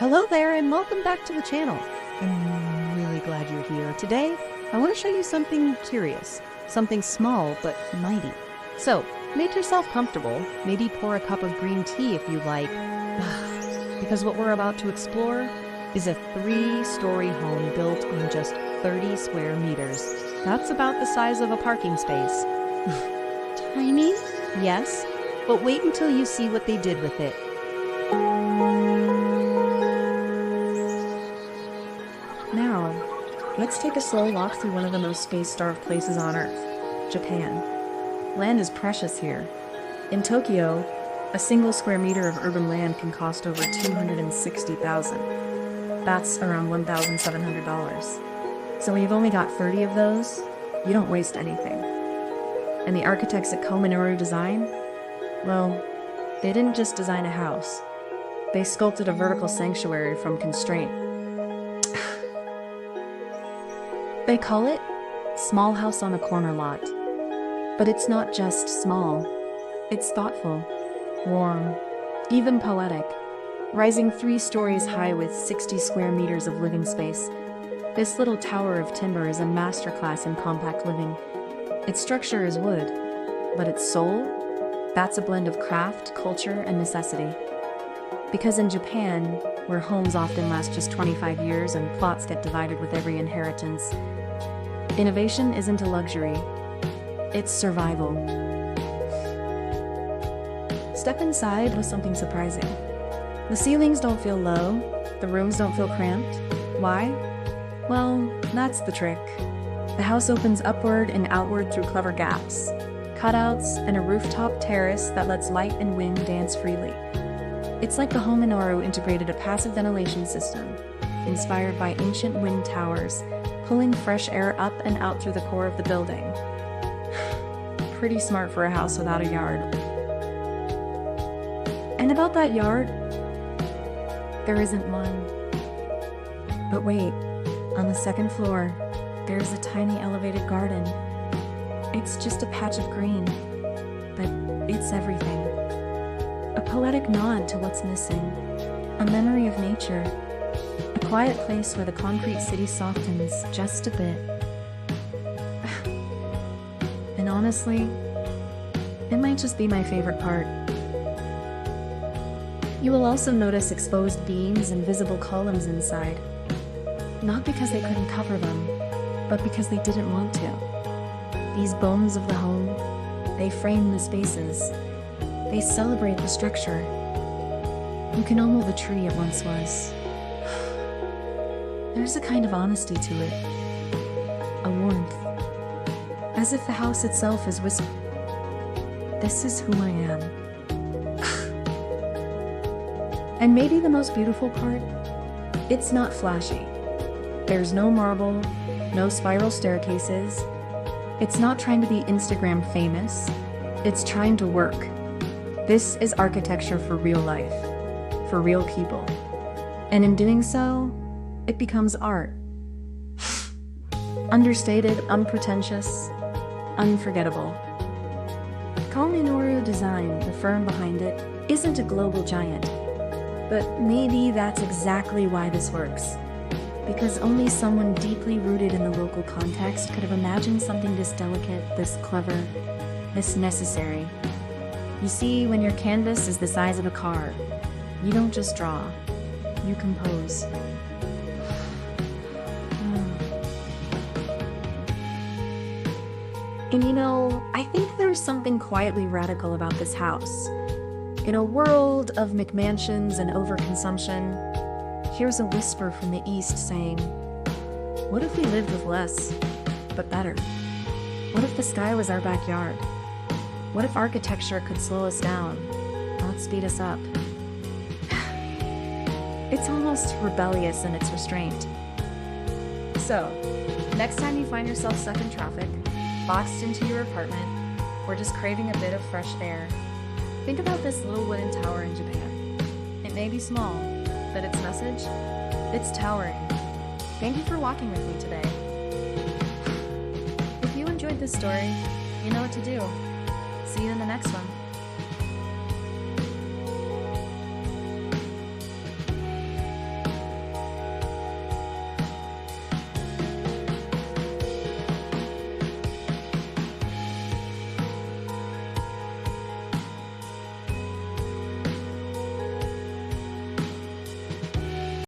Hello there and welcome back to the channel. I'm really glad you're here. Today, I want to show you something curious, something small but mighty. So, make yourself comfortable, maybe pour a cup of green tea if you like, because what we're about to explore is a 3-story home built on just 30 square meters. That's about the size of a parking space. Tiny? Yes, but wait until you see what they did with it. Now, let's take a slow walk through one of the most space-starved places on Earth, Japan. Land is precious here. In Tokyo, a single square meter of urban land can cost over $260,000. That's around $1,700. So when you've only got 30 of those, you don't waste anything. And the architects at KOMINORU Design, well, they didn't just design a house. They sculpted a vertical sanctuary from constraint. They call it Small House on a Corner Lot. But it's not just small. It's thoughtful, warm, even poetic. Rising 3 stories high with 60 square meters of living space, this little tower of timber is a masterclass in compact living. Its structure is wood, but its soul, that's a blend of craft, culture, and necessity. Because in Japan, where homes often last just 25 years and plots get divided with every inheritance, innovation isn't a luxury, it's survival. Step inside with something surprising. The ceilings don't feel low, the rooms don't feel cramped. Why? Well, that's the trick. The house opens upward and outward through clever gaps, cutouts, and a rooftop terrace that lets light and wind dance freely. It's like the KOMINORU integrated a passive ventilation system, inspired by ancient wind towers, pulling fresh air up and out through the core of the building. Pretty smart for a house without a yard. And about that yard, there isn't one. But wait, on the second floor, there's a tiny elevated garden. It's just a patch of green, but it's everything. A poetic nod to what's missing, a memory of nature, a quiet place where the concrete city softens just a bit. And honestly, it might just be my favorite part. You will also notice exposed beams and visible columns inside. Not because they couldn't cover them, but because they didn't want to. These bones of the home, they frame the spaces. They celebrate the structure. You can own the tree it once was. There's a kind of honesty to it. A warmth. As if the house itself is whispering, "This is who I am." And maybe the most beautiful part? It's not flashy. There's no marble, no spiral staircases. It's not trying to be Instagram famous. It's trying to work. This is architecture for real life, for real people. And in doing so, it becomes art. Understated, unpretentious, unforgettable. KOMINORU Design, the firm behind it, isn't a global giant. But maybe that's exactly why this works. Because only someone deeply rooted in the local context could have imagined something this delicate, this clever, this necessary. You see, when your canvas is the size of a car, you don't just draw, you compose. And you know, I think there's something quietly radical about this house. In a world of McMansions and overconsumption, here's a whisper from the East saying, what if we lived with less, but better? What if the sky was our backyard? What if architecture could slow us down, not speed us up? It's almost rebellious in its restraint. So, next time you find yourself stuck in traffic, boxed into your apartment, or just craving a bit of fresh air, think about this little wooden tower in Japan. It may be small, but its message, it's towering. Thank you for walking with me today. If you enjoyed this story, you know what to do. See you in the next one.